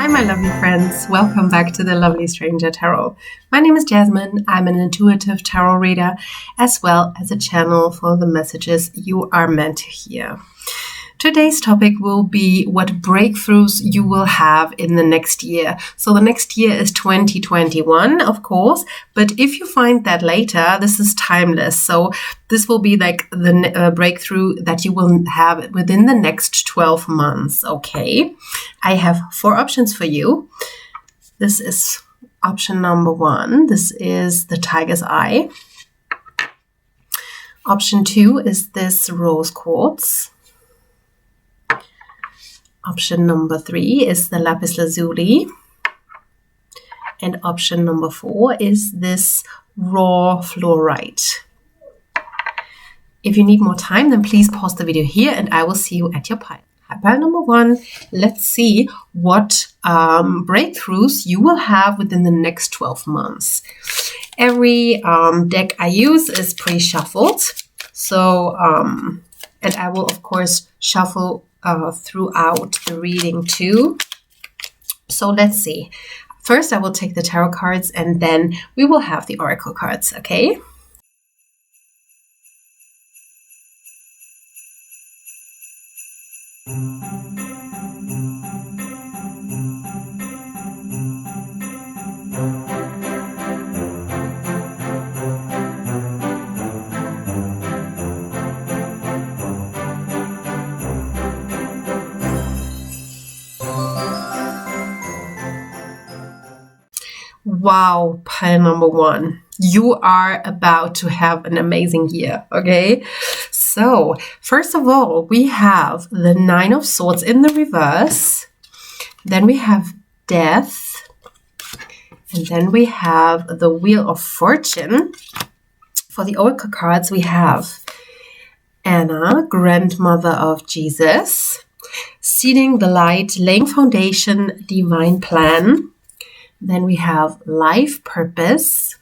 Hi, my lovely friends. Welcome back to the Lovely Stranger Tarot. My name is Jasmin. I'm an intuitive tarot reader, as well as a channel for the messages you are meant to hear. Today's topic will be what breakthroughs you will have in the next year. So the next year is 2021, of course, but if you find that later, this is timeless. So this will be like the breakthrough that you will have within the next 12 months, okay? I have 4 options for you. This is option number 1. This is the Tiger's Eye. Option 2 is this Rose Quartz. Option number 3 is the Lapis Lazuli. And option number 4 is this raw fluorite. If you need more time, then please pause the video here and I will see you at your pile. Pile number 1, let's see what breakthroughs you will have within the next 12 months. Every deck I use is pre-shuffled. So, and I will, of course, shuffle throughout the reading too. So let's see. First, I will take the tarot cards and then we will have the oracle cards, okay? Wow, pile number 1. You are about to have an amazing year, okay? So, first of all, we have the 9 of Swords in the reverse. Then we have Death. And then we have the Wheel of Fortune. For the oracle cards, we have Anna, grandmother of Jesus. Seeding the light, laying foundation, divine plan. Then we have life purpose,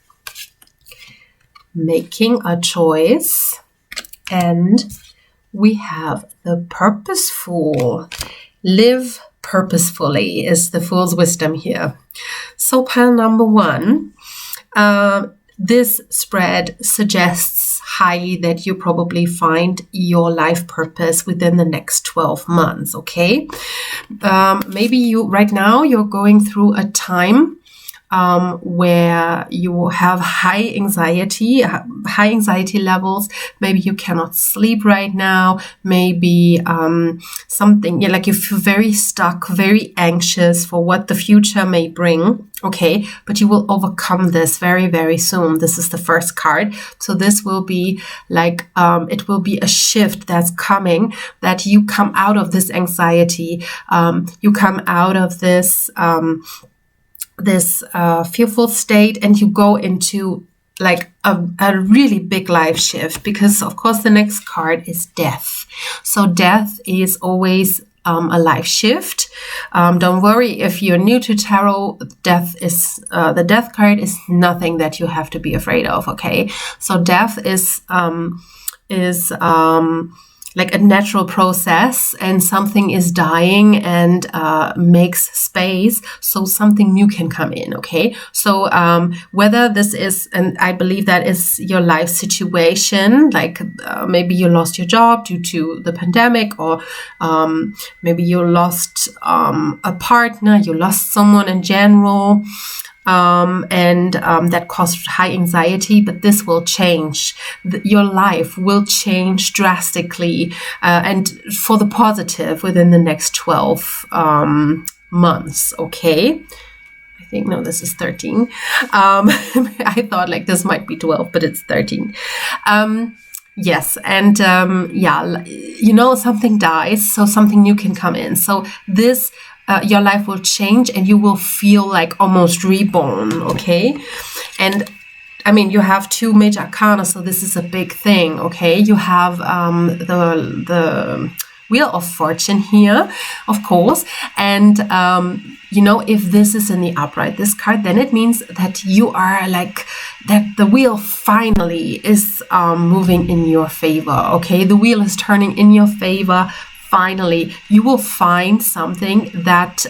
making a choice, and we have the purposeful. Live purposefully is the Fool's wisdom here. So pile number 1, this spread suggests highly that you probably find your life purpose within the next 12 months, okay? Maybe right now you're going through a time where you have high anxiety levels. Maybe you cannot sleep right now. Maybe something, like you feel very stuck, very anxious for what the future may bring. Okay, but you will overcome this very, very soon. This is the first card. So this will be like, it will be a shift that's coming, that you come out of this anxiety. You come out of this fearful state and you go into like a really big life shift, because of course the next card is Death. So death is always a life shift. Don't worry if you're new to tarot. Death is the Death card is nothing that you have to be afraid of. Okay, so death is like a natural process, and something is dying and makes space so something new can come in, okay? So whether this is, and I believe that is your life situation, like maybe you lost your job due to the pandemic, or maybe you lost a partner, you lost someone in general, and that caused high anxiety, but this will change. Your life will change drastically and for the positive within the next 12 months, okay? I think, no, this is 13. I thought like this might be 12, but it's 13. Yes, and something dies, so something new can come in. So this your life will change and you will feel like almost reborn, okay? And I mean, you have 2 major arcana, so this is a big thing, okay? You have the Wheel of Fortune here, of course. And, if this is in the upright, this card, then it means that you are like, that the wheel finally is moving in your favor, okay? The wheel is turning in your favor finally you will find something that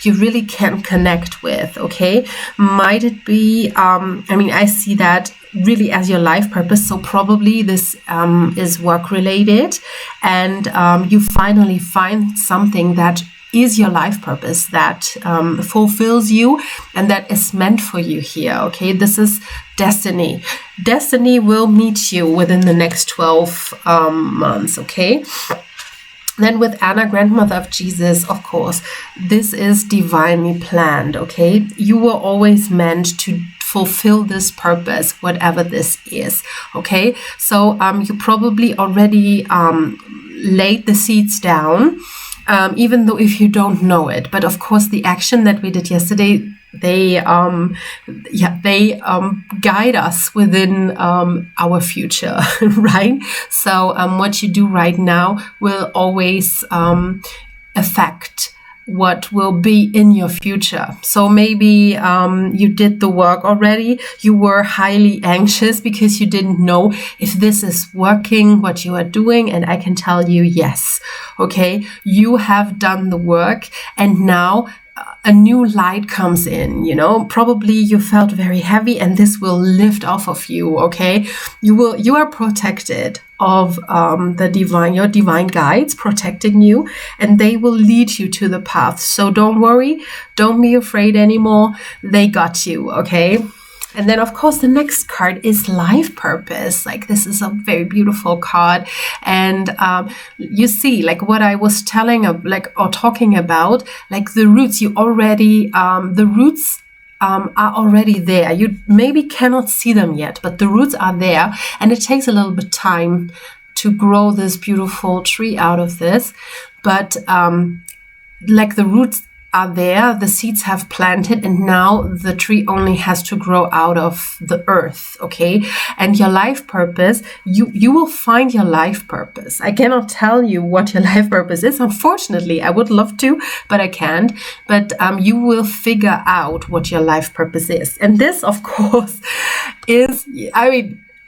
you really can connect with, okay? Might it be, I see that really as your life purpose. So probably this is work related, and you finally find something that is your life purpose, that fulfills you and that is meant for you here, okay? This is destiny. Destiny will meet you within the next 12 months, okay? Then with Anna, grandmother of Jesus, of course, this is divinely planned, okay? You were always meant to fulfill this purpose, whatever this is, okay? So you probably already laid the seeds down, even though if you don't know it. But of course, the action that we did yesterday, they guide us within our future, right? So what you do right now will always affect what will be in your future. So maybe you did the work already. You were highly anxious because you didn't know if this is working, what you are doing. And I can tell you, yes, okay, you have done the work, and now a new light comes in, you know. Probably you felt very heavy, and this will lift off of you, okay? You are protected of your divine guides protecting you, and they will lead you to the path. So don't worry, don't be afraid anymore. They got you, okay? And then, of course, the next card is life purpose. Like, this is a very beautiful card. And you see, like what I was talking about, like the roots, the roots are already there. You maybe cannot see them yet, but the roots are there. And it takes a little bit time to grow this beautiful tree out of this. But like the roots are there, the seeds have planted, and now the tree only has to grow out of the earth, okay? And your life purpose, you will find your life purpose. I cannot tell you what your life purpose is. Unfortunately, I would love to, but I can't. But you will figure out what your life purpose is. And this, of course, is,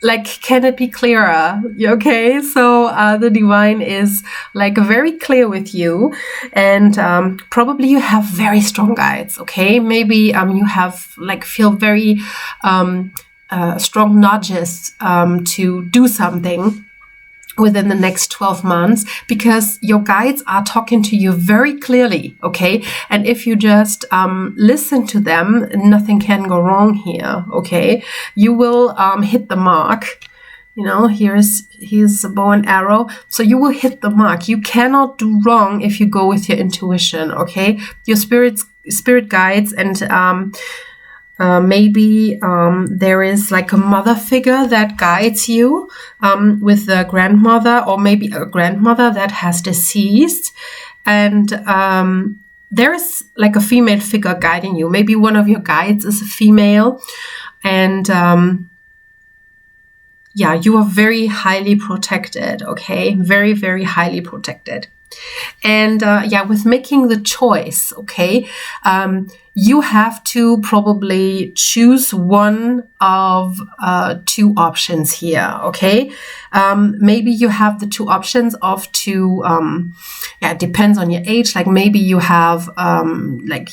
like, can it be clearer? Okay, so the divine is like very clear with you, and probably you have very strong guides. Okay, maybe you have feel very strong nudges to do something within the next 12 months, because your guides are talking to you very clearly, okay? And if you just listen to them, nothing can go wrong here, okay? You will hit the mark. You know, here's a bow and arrow. So you will hit the mark. You cannot do wrong if you go with your intuition, okay? Your spirit guides, and maybe there is like a mother figure that guides you with a grandmother, or maybe a grandmother that has deceased. And there is like a female figure guiding you. Maybe one of your guides is a female. And you are very highly protected, okay? Very, very highly protected. And with making the choice, okay, you have to probably choose one of two options here, okay? Maybe you have the two options of two, it depends on your age. Like maybe you have,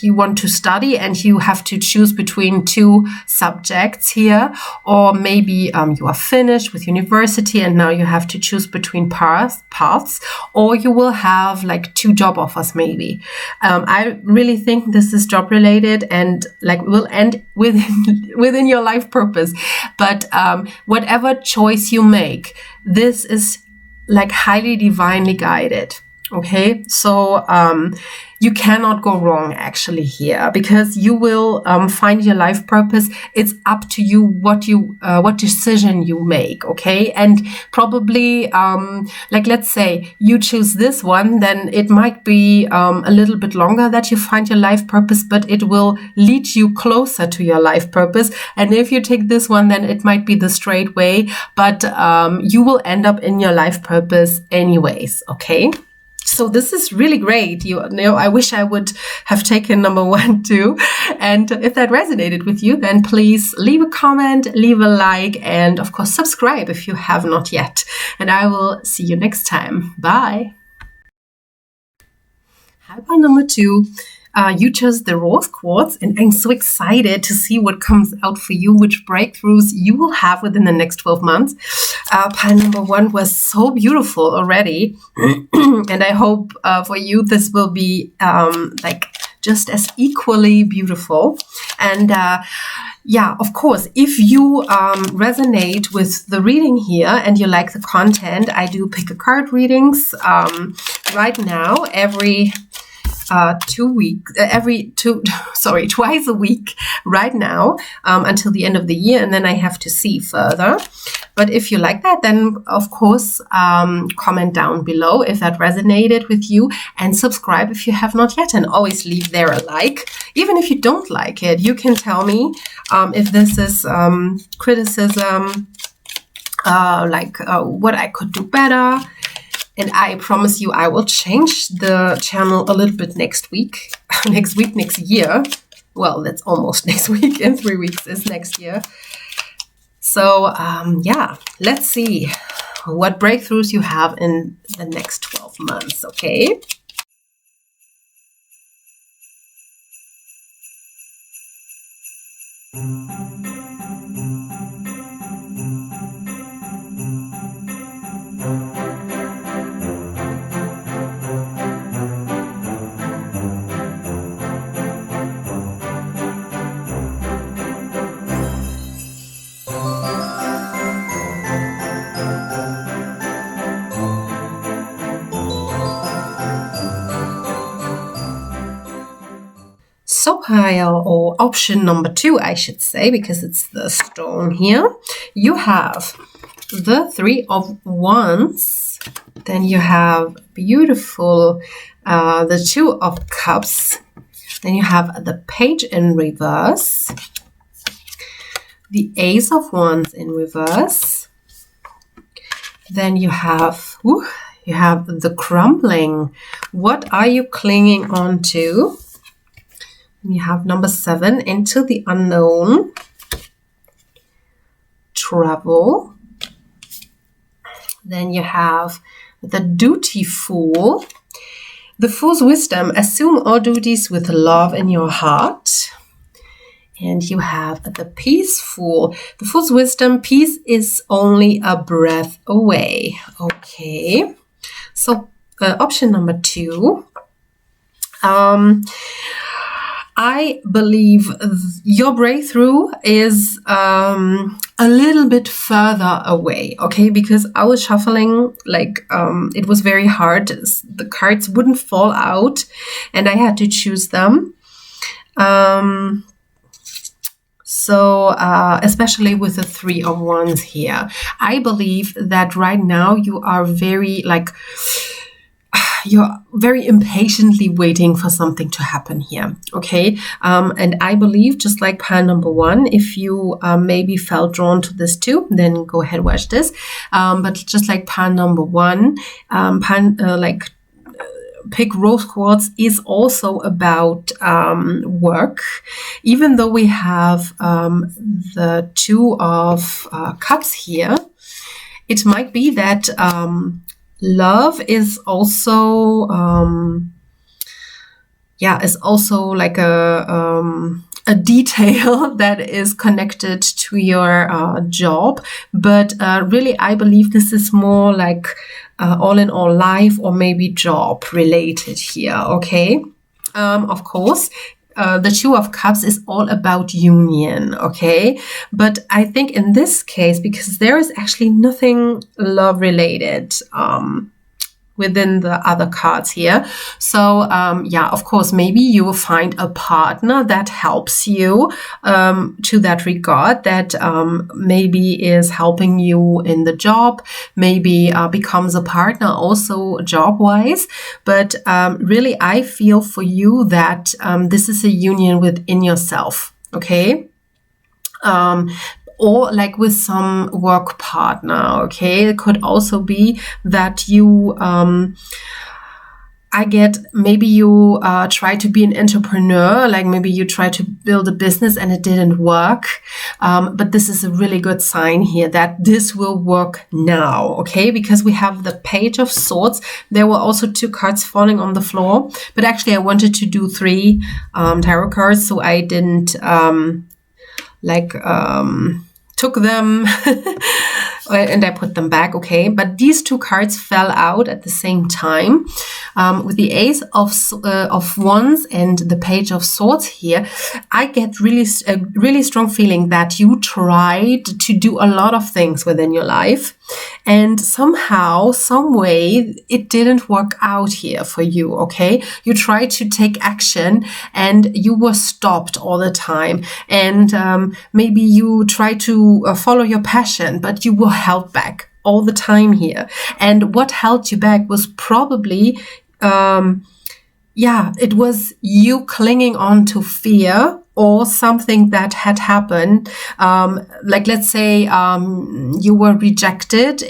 you want to study and you have to choose between two subjects here, or maybe you are finished with university and now you have to choose between paths, or you will have like two job offers maybe. I really think this is job related and will end within your life purpose. But whatever choice you make, this is highly divinely guided. Okay, so you cannot go wrong actually here, because you will find your life purpose. It's up to you what decision you make. Okay, and probably let's say you choose this one, then it might be a little bit longer that you find your life purpose, but it will lead you closer to your life purpose. And if you take this one, then it might be the straight way, but you will end up in your life purpose anyways. Okay. So this is really great. You know, I wish I would have taken number 1 too. And if that resonated with you, then please leave a comment, leave a like, and of course, subscribe if you have not yet. And I will see you next time. Bye. Hi, pile number 2. You chose the rose quartz, and I'm so excited to see what comes out for you, which breakthroughs you will have within the next 12 months. Pile number 1 was so beautiful already, and I hope for you this will be like just as equally beautiful. And yeah, of course, if you resonate with the reading here and you like the content, I do pick a card readings right now every 2 weeks, twice a week right now until the end of the year, and then I have to see further. But if you like that, then of course comment down below if that resonated with you, and subscribe if you have not yet, and always leave there a like. Even if you don't like it, you can tell me if this is criticism, what I could do better. And I promise you, I will change the channel a little bit next week. Next year. Well, that's almost next week. In 3 weeks is next year. So, yeah, let's see what breakthroughs you have in the next 12 months, okay? So pile, or option number 2, I should say, because it's the stone here. You have the 3 of Wands. Then you have beautiful, the 2 of Cups. Then you have the Page in reverse. The Ace of Wands in reverse. Then you have the Crumbling. What are you clinging on to? You have number 7, Into the Unknown, Travel. Then you have the Dutiful, the Fool's Wisdom, assume all duties with love in your heart. And you have the Peaceful, the Fool's Wisdom, peace is only a breath away. Okay, so option number 2. I believe your breakthrough is a little bit further away, okay? Because I was shuffling, it was very hard. The cards wouldn't fall out, and I had to choose them. So especially with the 3 of Wands here, I believe that right now you are you're very impatiently waiting for something to happen here, okay? And I believe, just like pile number 1, if you maybe felt drawn to this too, then go ahead, watch this. But just like pile number 1, pick rose quartz is also about work. Even though we have the 2 of Cups here, it might be that love is also like a detail that is connected to your job, but really I believe this is more like all in all life or maybe job related here, okay? Of course, the 2 of Cups is all about union, okay? But I think in this case, because there is actually nothing love related within the other cards here. So yeah, of course, maybe you will find a partner that helps you to that regard, that maybe is helping you in the job, maybe becomes a partner also job-wise. But really, I feel for you that this is a union within yourself, okay? Or like with some work partner, okay? It could also be that you I get, maybe you try to be an entrepreneur, like maybe you try to build a business and it didn't work. But this is a really good sign here that this will work now, okay? Because we have the Page of Swords. There were also 2 cards falling on the floor, but actually I wanted to do 3 tarot cards, so I didn't took them and I put them back, okay? But these 2 cards fell out at the same time with the Ace of Wands and the Page of Swords here. I get a really strong feeling that you tried to do a lot of things within your life, and somehow, some way, it didn't work out here for you, okay? You tried to take action and you were stopped all the time. And maybe you tried to follow your passion, but you were held back all the time here. And what held you back was probably, it was you clinging on to fear or something that had happened. Like, let's say you were rejected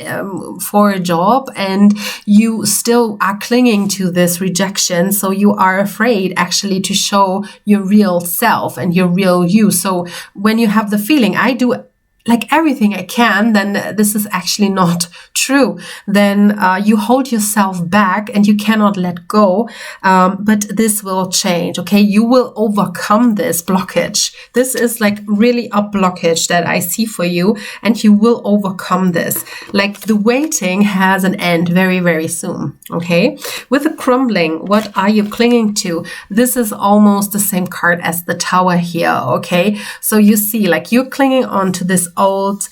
for a job and you still are clinging to this rejection. So you are afraid actually to show your real self and your real you. So when you have the feeling, I do like everything I can, then this is actually not true. Then you hold yourself back and you cannot let go. But this will change, okay? You will overcome this blockage. This is like really a blockage that I see for you, and you will overcome this. Like, the waiting has an end very, very soon, okay? With the crumbling, what are you clinging to? This is almost the same card as the Tower here, okay? So you see, like, you're clinging on to this old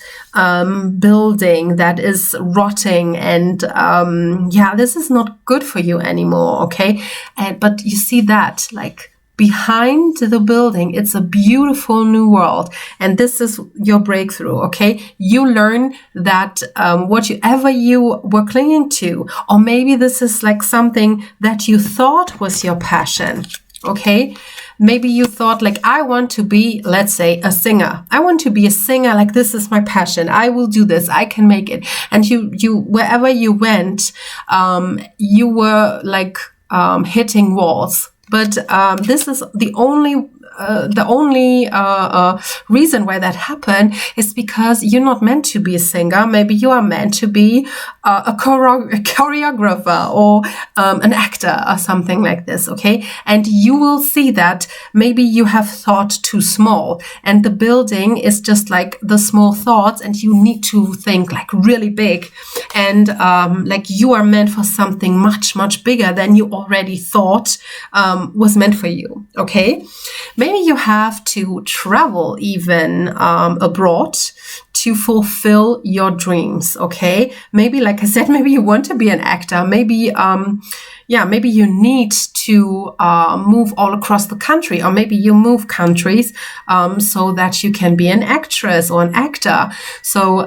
building that is rotting, and this is not good for you anymore, okay? But you see that, like, behind the building, it's a beautiful new world, and this is your breakthrough, okay? You learn that whatever you were clinging to, or maybe this is like something that you thought was your passion, okay? Maybe you thought, like, I want to be, let's say, a singer. I want to be a singer. Like, this is my passion. I will do this. I can make it. And you, wherever you went, you were like hitting walls. But this is the only reason why that happened is because you're not meant to be a singer. Maybe you are meant to be a choreographer or an actor or something like this, okay? And you will see that maybe you have thought too small, and the building is just like the small thoughts, and you need to think like really big, and like you are meant for something much, much bigger than you already thought was meant for you, okay? Maybe you have to travel even abroad to fulfill your dreams, okay? Maybe, like I said, maybe you want to be an actor. Maybe, maybe you need to move all across the country, or maybe you move countries so that you can be an actress or an actor. So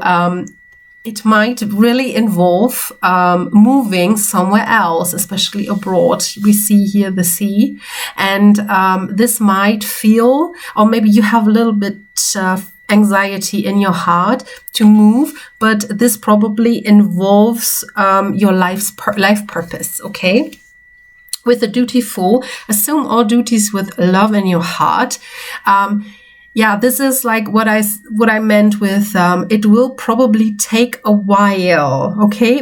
it might really involve moving somewhere else, especially abroad. We see here the sea, and this might feel, or maybe you have a little bit anxiety in your heart to move, but this probably involves your life purpose, okay? With the dutiful, assume all duties with love in your heart. This is like what I meant with it will probably take a while, okay?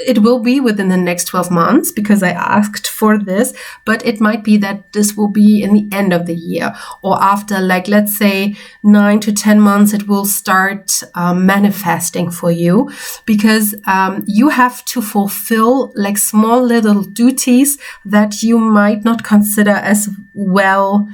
It will be within the next 12 months because I asked for this, but it might be that this will be in the end of the year, or after, like, let's say 9 to 10 months, it will start manifesting for you, because you have to fulfill like small little duties that you might not consider as well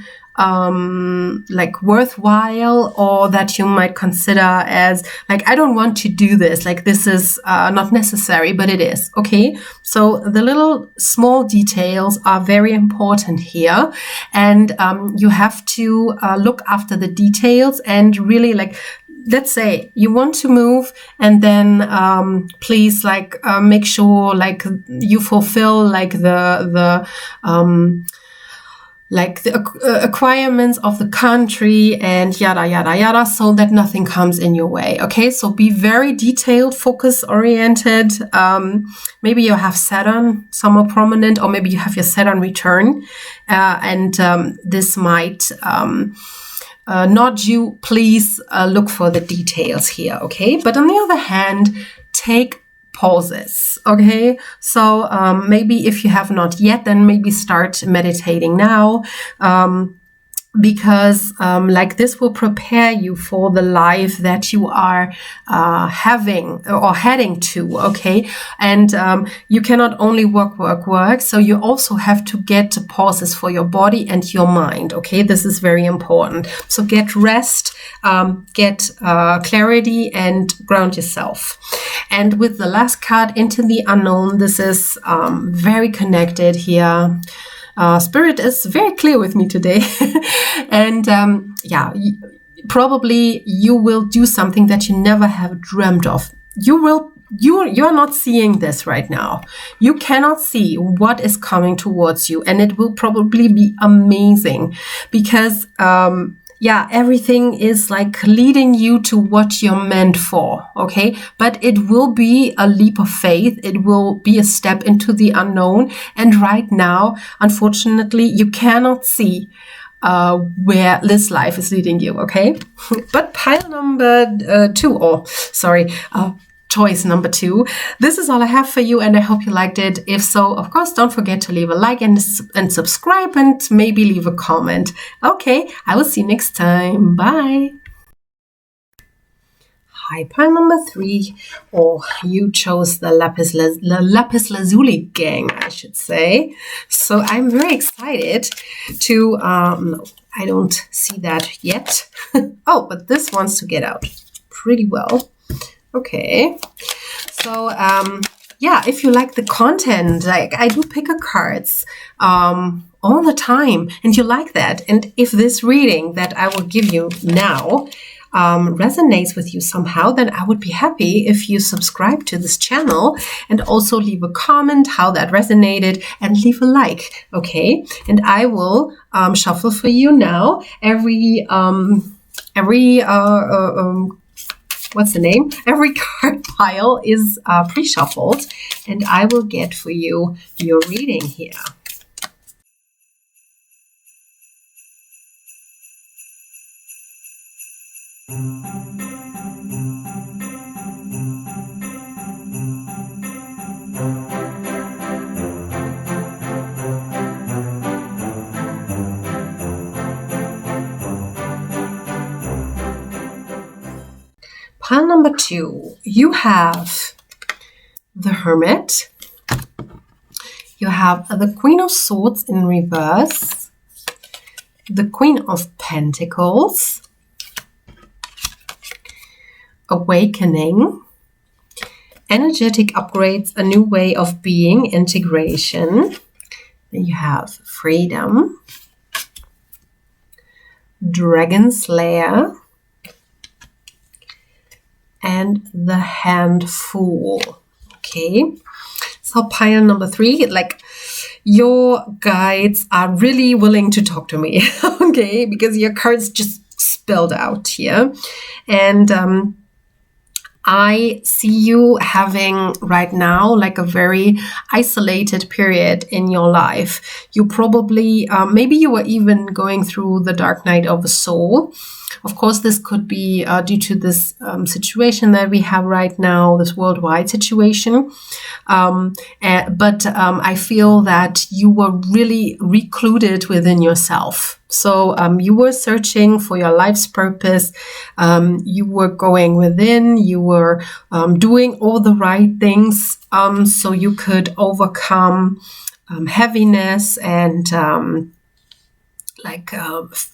like worthwhile, or that you might consider as like, I don't want to do this, like this is not necessary, but it is, okay? So the little small details are very important here, and you have to look after the details, and really, like, let's say you want to move, and then please, like, make sure like you fulfill like the like the requirements of the country and yada, yada, yada, so that nothing comes in your way. Okay, so be very detailed, focus oriented. Maybe you have Saturn somewhere prominent, or maybe you have your Saturn return. And this might nod you. Please look for the details here. Okay, but on the other hand, take pauses. Okay, so maybe if you have not yet, then maybe start meditating now, because like this will prepare you for the life that you are having or heading to. Okay, and you cannot only work, so you also have to get pauses for your body and your mind. Okay, this is very important. So get rest, get clarity, and ground yourself. And with the last card, Into the Unknown, this is very connected here. Spirit is very clear with me today. And probably you will do something that you never have dreamt of. You're not seeing this right now. You cannot see what is coming towards you, and it will probably be amazing because everything is like leading you to what you're meant for. Okay, but it will be a leap of faith. It will be a step into the unknown, and right now, unfortunately, you cannot see where this life is leading you. Okay, but pile number choice number 2. This is all I have for you, and I hope you liked it. If so, of course, don't forget to leave a like and subscribe, and maybe leave a comment. Okay, I will see you next time. Bye. Hi, pile number 3. Oh, you chose the lapis lazuli gang, I should say. So I'm very excited to, no, I don't see that yet. Oh, but this wants to get out pretty well. Okay, so if you like the content, like I do picker cards all the time, and you like that, and if this reading that I will give you now resonates with you somehow, then I would be happy if you subscribe to this channel and also leave a comment how that resonated and leave a like. Okay, and I will shuffle for you now every what's the name? Every card pile is pre-shuffled, and I will get for you your reading here. Pile number 2, you have the Hermit. You have the Queen of Swords in reverse, the Queen of Pentacles, Awakening, Energetic Upgrades, a new way of being, Integration. Then you have Freedom, Dragon Slayer, and the Handful. Okay, so pile number 3, like your guides are really willing to talk to me. Okay, because your cards just spelled out here, and I see you having right now like a very isolated period in your life. You probably, maybe you were even going through the dark night of the soul. Of course, this could be due to this situation that we have right now, this worldwide situation. But I feel that you were really recluded within yourself. So you were searching for your life's purpose. You were going within. You were doing all the right things so you could overcome heaviness and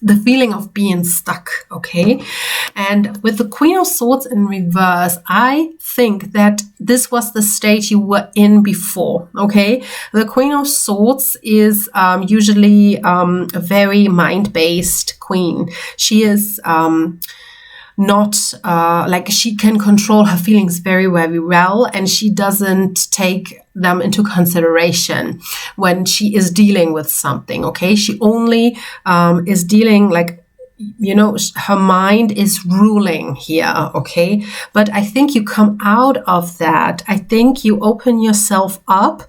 the feeling of being stuck. Okay, and with the Queen of Swords in reverse, I think that this was the state you were in before. Okay, the Queen of Swords is usually a very mind-based queen. She is not like she can control her feelings very, very well, and she doesn't take them into consideration when she is dealing with something. Okay, she only is dealing like, you know, her mind is ruling here. Okay, but I think you come out of that. I think you open yourself up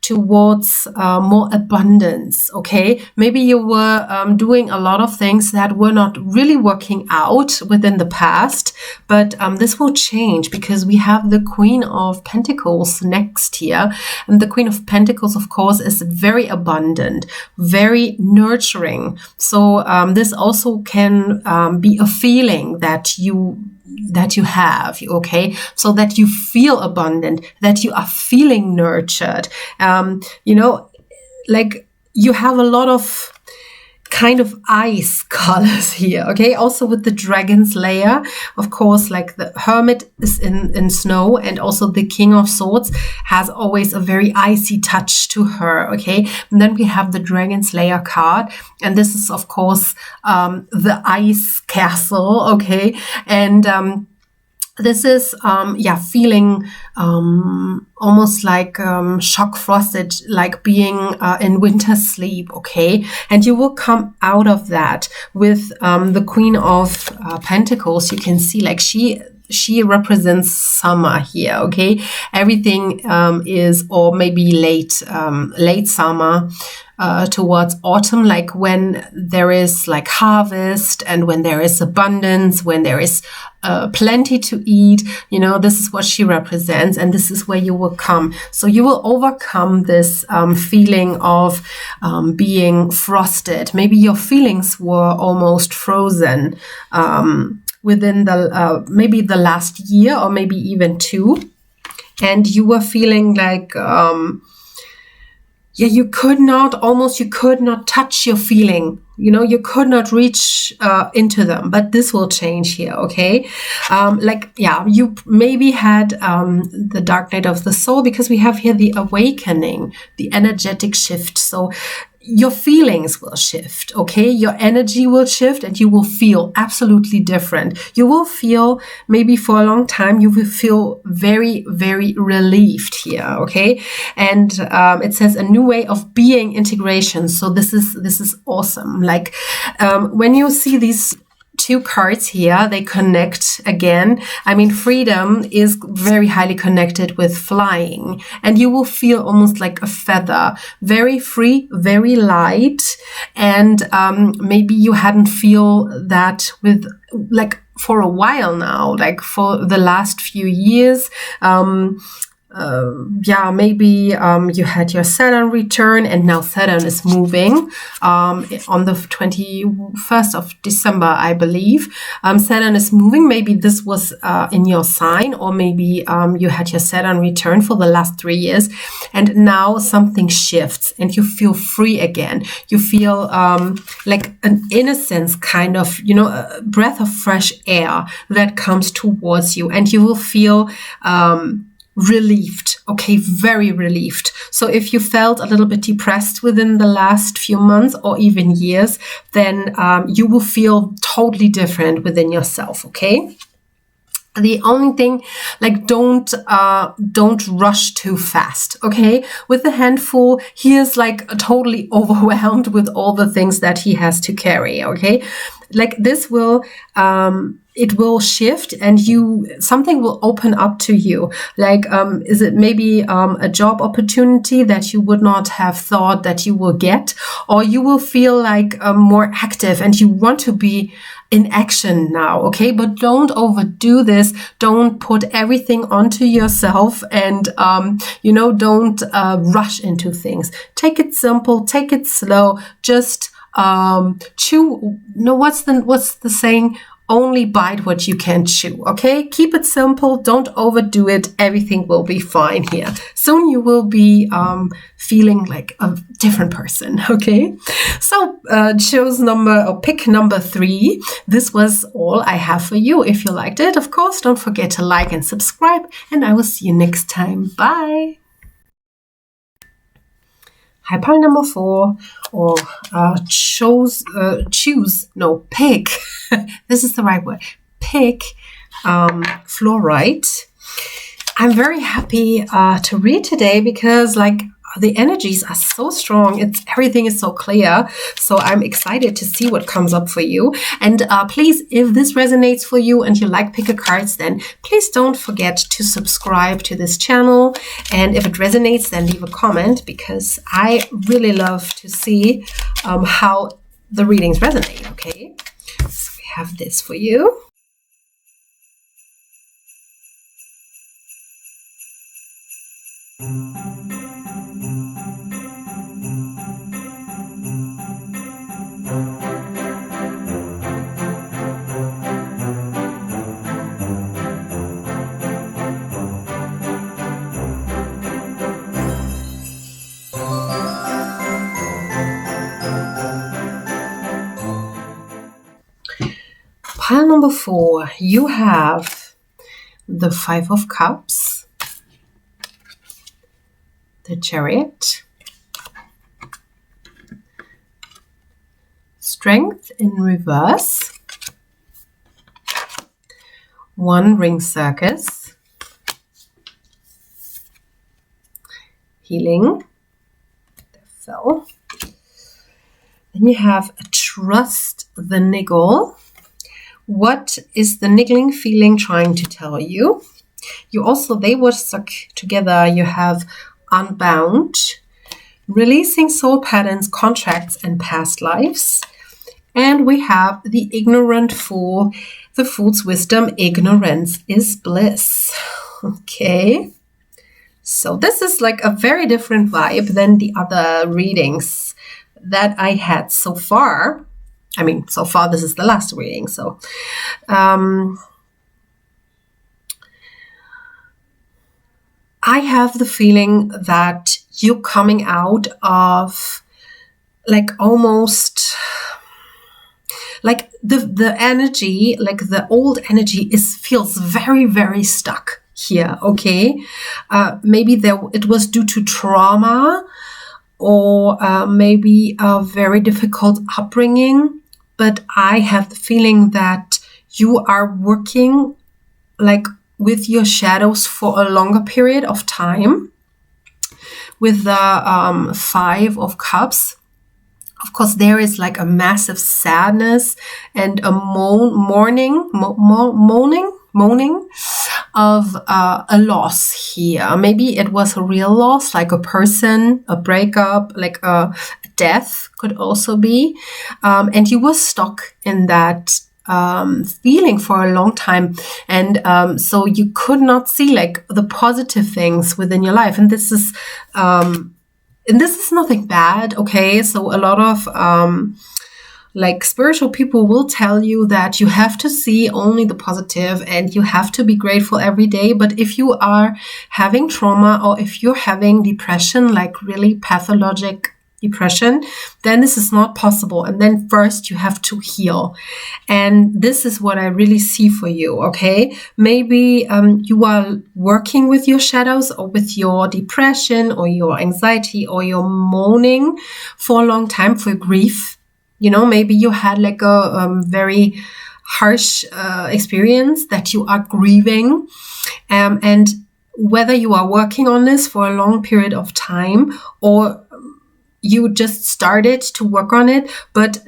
towards more abundance. Okay, maybe you were doing a lot of things that were not really working out within the past, but this will change because we have the Queen of Pentacles next here, and the Queen of Pentacles, of course, is very abundant, very nurturing. So this also can be a feeling that you have, okay, so that you feel abundant, that you are feeling nurtured, you know, like you have a lot of kind of ice colors here. Okay, also with the dragon's layer, of course, like the Hermit is in snow, and also the King of Swords has always a very icy touch to her. Okay, and then we have the dragon's layer card, and this is of course the ice castle. Okay, and this is feeling almost like shock frosted, like being in winter sleep. Okay, and you will come out of that with the Queen of Pentacles. You can see like she represents summer here. Okay, everything is, or maybe late summer towards autumn, like when there is like harvest and when there is abundance, when there is plenty to eat. You know, this is what she represents, and this is where you will come. So you will overcome this feeling of being frosted. Maybe your feelings were almost frozen within the maybe the last year, or maybe even two, and you were feeling like you could not touch your feeling. You know, you could not reach into them, but this will change here. Okay, you maybe had the dark night of the soul, because we have here the awakening, the energetic shift. So your feelings will shift, okay? Your energy will shift, and you will feel absolutely different. You will feel, maybe for a long time, you will feel very, very relieved here, okay? And it says a new way of being integration. So this is awesome. Like when you see these two cards here, they connect again. I mean, freedom is very highly connected with flying, and you will feel almost like a feather, very free, very light. And maybe you hadn't feel that with like for a while now, like for the last few years. Maybe you had your Saturn return, and now Saturn is moving on the 21st of December, I believe. Saturn is moving. Maybe this was in your sign, or maybe you had your Saturn return for the last 3 years, and now something shifts and you feel free again. You feel like an innocence, kind of, you know, a breath of fresh air that comes towards you, and you will feel relieved, okay, very relieved. So if you felt a little bit depressed within the last few months or even years, then you will feel totally different within yourself, okay? The only thing, like, don't rush too fast, okay? With the handful, he is like totally overwhelmed with all the things that he has to carry, okay? Like this will, it will shift, and something will open up to you. Like, is it maybe a job opportunity that you would not have thought that you will get, or you will feel like more active and you want to be in action now, okay? But don't overdo this. Don't put everything onto yourself, and don't rush into things. Take it simple, take it slow. Just chew. No, what's the saying? Only bite what you can chew, okay? Keep it simple. Don't overdo it. Everything will be fine here. Soon you will be feeling like a different person, okay? So pick number 3. This was all I have for you. If you liked it, of course, don't forget to like and subscribe, and I will see you next time. Bye. pile number 4, or pick. This is the right word. Pick fluorite. I'm very happy to read today because the energies are so strong. Everything is so clear. So I'm excited to see what comes up for you. And please, if this resonates for you and you like pick a cards, then please don't forget to subscribe to this channel. And if it resonates, then leave a comment, because I really love to see how the readings resonate. Okay, so we have this for you. Pile number 4, you have the 5 of Cups, the Chariot, Strength in reverse, 1 Ring Circus, Healing, that fell. Then you have Trust the Niggle. What is the niggling feeling trying to tell you? They were stuck together. You have Unbound, releasing soul patterns, contracts, and past lives. And we have the Ignorant Fool, the Fool's Wisdom. Ignorance is bliss. Okay. So this is a very different vibe than the other readings that I had so far. I mean, so far, this is the last reading. So, I have the feeling that you coming out of almost the energy, the old energy feels very, very stuck here. Okay. Maybe it was due to trauma, or maybe a very difficult upbringing. But I have the feeling that you are working with your shadows for a longer period of time. With the 5 of Cups, of course, there is a massive sadness and a moaning of a loss here. Maybe it was a real loss, like a person, a breakup, a death could also be. And you were stuck in that feeling for a long time. And so you could not see the positive things within your life. And this is nothing bad. Okay. So a lot of spiritual people will tell you that you have to see only the positive and you have to be grateful every day. But if you are having trauma, or if you're having depression, really pathologic depression, then this is not possible. And then first you have to heal. And this is what I really see for you. Okay. Maybe you are working with your shadows, or with your depression, or your anxiety, or your mourning for a long time, for grief. Maybe you had a very harsh experience that you are grieving. And whether you are working on this for a long period of time, or you just started to work on it, but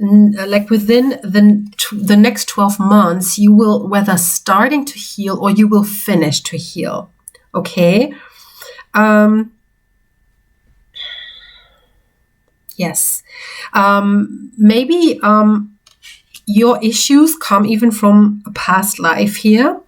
within the next 12 months, you will whether starting to heal, or you will finish to heal. Okay. Yes. Maybe your issues come even from a past life here.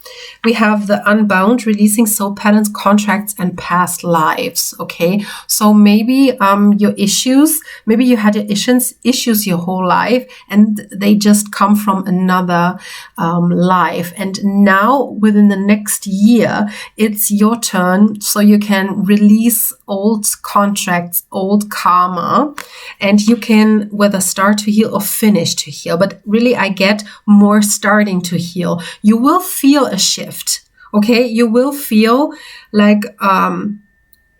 We have the Unbound, releasing soul patterns, contracts, and past lives. Okay. So maybe your issues, maybe you had your issues your whole life, and they just come from another life. And now within the next year, it's your turn. So you can release old contracts, old karma, and you can whether start to heal or finish to heal. But really, I get more starting to heal. You will feel a shift. Okay. You will feel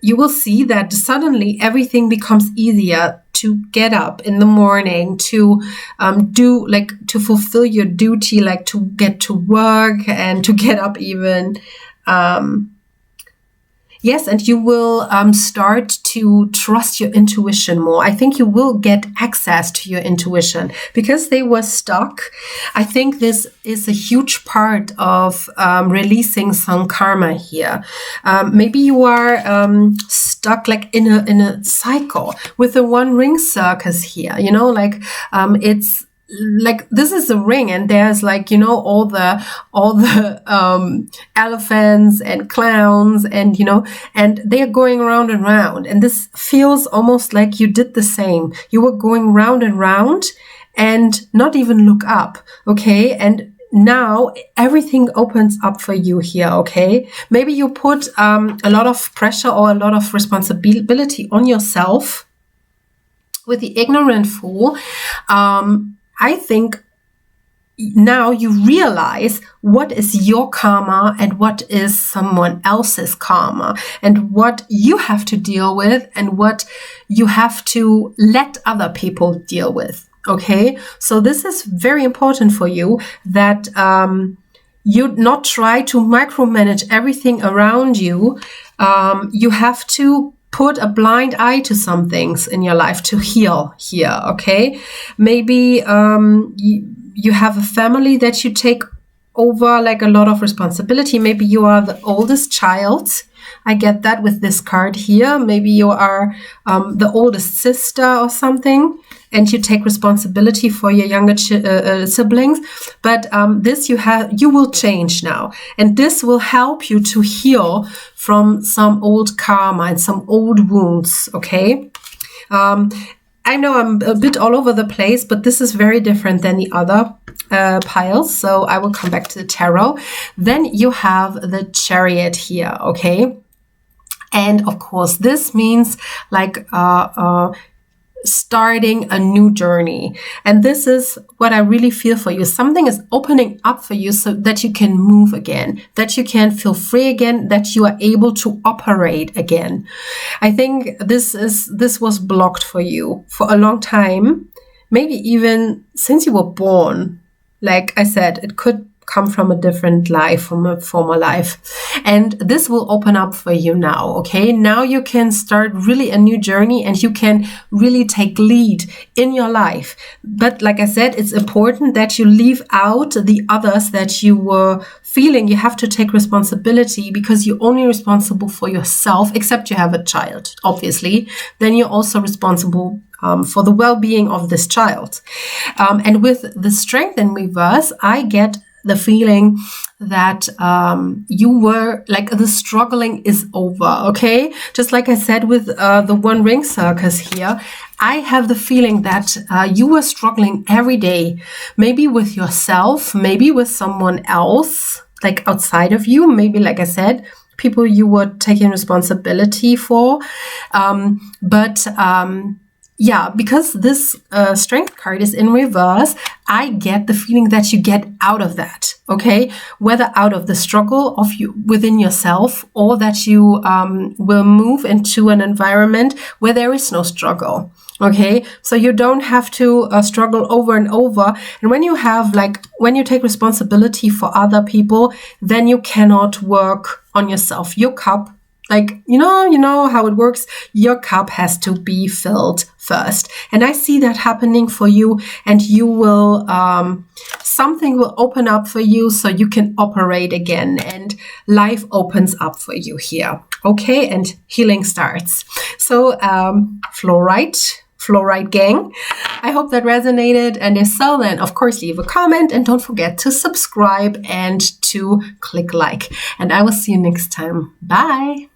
you will see that suddenly everything becomes easier to get up in the morning, to to fulfill your duty, like to get to work and to get up even. Yes, and you will start to trust your intuition more. I think you will get access to your intuition because they were stuck. I think this is a huge part of releasing some karma here. Maybe you are stuck like in a cycle with the one ring circus here. It's like this is a ring, and there's all the elephants and clowns, and and they're going round and round, and this feels almost like you did the same. You were going round and round and not even look up. Okay. And now everything opens up for you here. Okay. Maybe you put a lot of pressure or a lot of responsibility on yourself with the ignorant fool. I think now you realize what is your karma and what is someone else's karma, and what you have to deal with and what you have to let other people deal with. Okay, so this is very important for you, that you not try to micromanage everything around you. You have to put a blind eye to some things in your life to heal here, okay? Maybe you have a family that you take over like a lot of responsibility. Maybe you are the oldest child. I get that with this card here. Maybe you are the oldest sister or something, and you take responsibility for your younger siblings. But this you will change now, and this will help you to heal from some old karma and some old wounds. Okay. I know I'm a bit all over the place, but this is very different than the other piles. So I will come back to the tarot. Then you have the Chariot here. Okay. And of course, this means like starting a new journey. And this is what I really feel for you. Something is opening up for you so that you can move again, that you can feel free again, that you are able to operate again. I think this was blocked for you for a long time, maybe even since you were born. Like I said, it could come from a different life, from a former life. And this will open up for you now, okay? Now you can start really a new journey, and you can really take lead in your life. But like I said, it's important that you leave out the others that you were feeling. You have to take responsibility, because you're only responsible for yourself, except you have a child, obviously. Then you're also responsible for the well-being of this child. And with the Strength in reverse, I get the feeling that you were like, the struggling is over, okay? Just like I said with the one ring circus here, I have the feeling that you were struggling every day, maybe with yourself, maybe with someone else, like outside of you, maybe, like I said, people you were taking responsibility for. Yeah, because this Strength card is in reverse, I get the feeling that you get out of that, okay? Whether out of the struggle of you within yourself, or that you will move into an environment where there is no struggle, okay? So you don't have to struggle over and over. And when you when you take responsibility for other people, then you cannot work on yourself. Your cup, you know how it works. Your cup has to be filled first. And I see that happening for you, and you will, something will open up for you so you can operate again, and life opens up for you here. Okay. And healing starts. So, Fluorite gang, I hope that resonated, and if so, then of course leave a comment, and don't forget to subscribe and to click like, and I will see you next time. Bye.